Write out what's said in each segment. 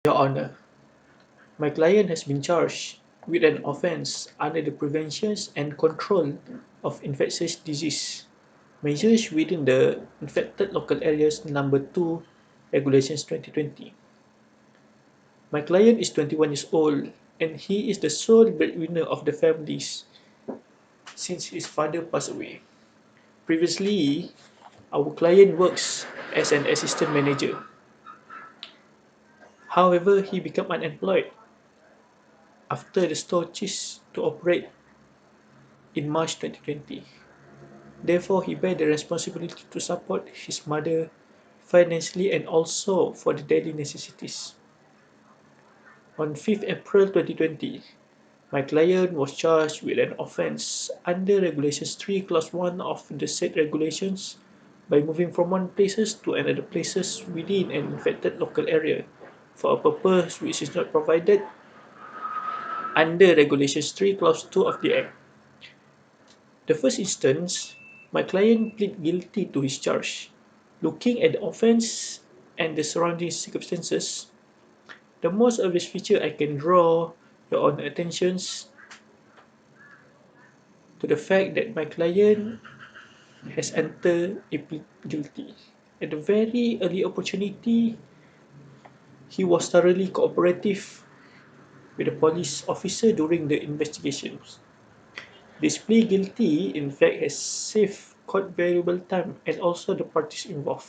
Your Honor, my client has been charged with an offence under the Prevention and Control of Infectious Disease Measures within the Infected Local Areas Number 2 Regulations 2020. My client is 21 years old and he is the sole breadwinner of the families since his father passed away. Previously, our client works as an assistant manager. However, he became unemployed after the store ceased to operate in March 2020. Therefore, he bear the responsibility to support his mother financially and also for the daily necessities. On 5th April 2020, my client was charged with an offence under Regulations 3 Clause 1 of the said regulations by moving from one places to another places within an infected local area for a purpose which is not provided under Regulations 3 Clause 2 of the Act. The first instance, my client pleaded guilty to his charge. Looking at the offence and the surrounding circumstances, the most obvious feature I can draw your own attentions to the fact that my client has entered a plea guilty. At the very early opportunity, he was thoroughly cooperative with the police officer during the investigations. This plea guilty, in fact, has saved court valuable time and also the parties involved.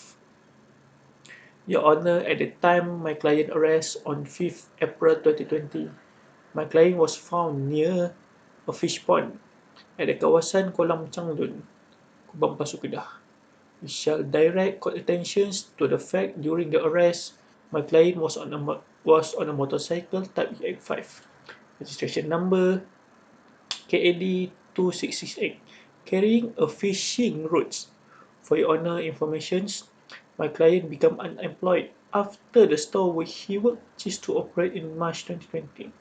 Your Honor, at the time my client arrest on 5th April 2020, my client was found near a fish pond at the kawasan Kolam Changlun, Kubang Pasu Kedah. We shall direct court attentions to the fact during the arrest, my client was on a motorcycle type EX5, registration number KAD 2668, carrying a fishing routes. For your Honor informations, my client became unemployed after the store where he worked ceased to operate in March 2020.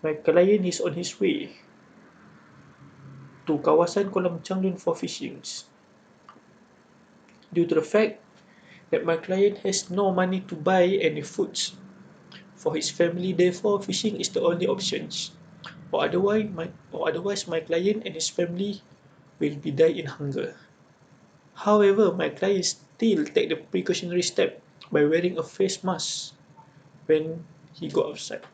My client is on his way to kawasan Kolam Changlun for fishing. Due to the fact that my client has no money to buy any foods for his family, therefore fishing is the only option. Or otherwise my client and his family will be die in hunger. However, my client still take the precautionary step by wearing a face mask when he go outside.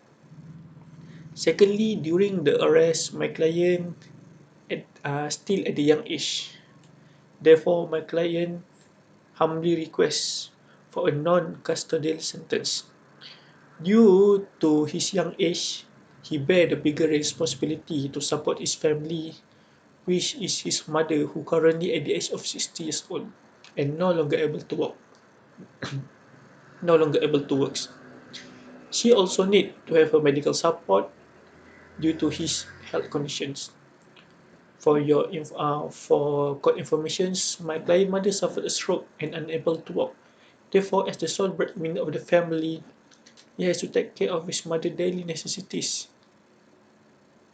Secondly, during the arrest, my client still at a young age. Therefore, my client humbly requests for a non-custodial sentence. Due to his young age, he bear the bigger responsibility to support his family, which is his mother, who currently at the age of 60 years old and no longer able to work. She also need to have a medical support due to his health conditions. For court informations, my client mother suffered a stroke and unable to walk. Therefore, as the sole breadwinner of the family, he has to take care of his mother's daily necessities.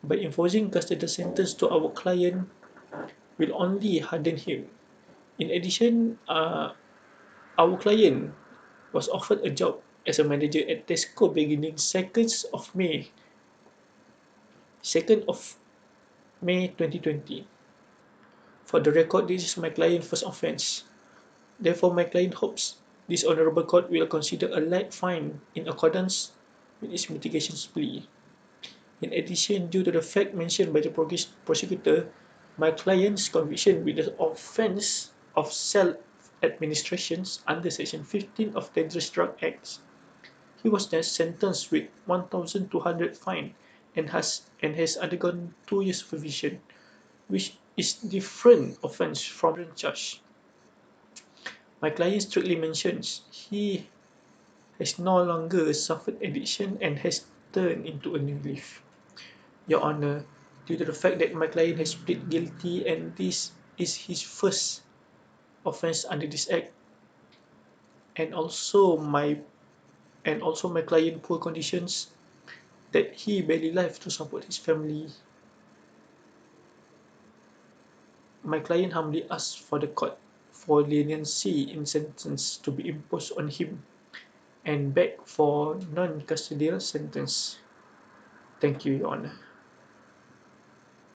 By imposing custodial sentence to our client will only harden him. In addition, our client was offered a job as a manager at Tesco beginning 2nd of May 2020. For the record, this is my client's first offence. Therefore, my client hopes this honourable court will consider a light fine in accordance with its mitigation plea. In addition, due to the fact mentioned by the prosecutor, my client's conviction with the offence of self-administration under Section 15 of Dangerous Drug Acts, he was then sentenced with 1,200 fine and has undergone 2 years supervision, which is different offence from the charge. My client strictly mentions he has no longer suffered addiction and has turned into a new leaf. Your Honor, due to the fact that my client has pleaded guilty and this is his first offence under this act, and also my client poor conditions that he barely live to support his family, my client humbly asks for the court for leniency in sentence to be imposed on him and begged for non-custodial sentence. Thank you, Your Honor.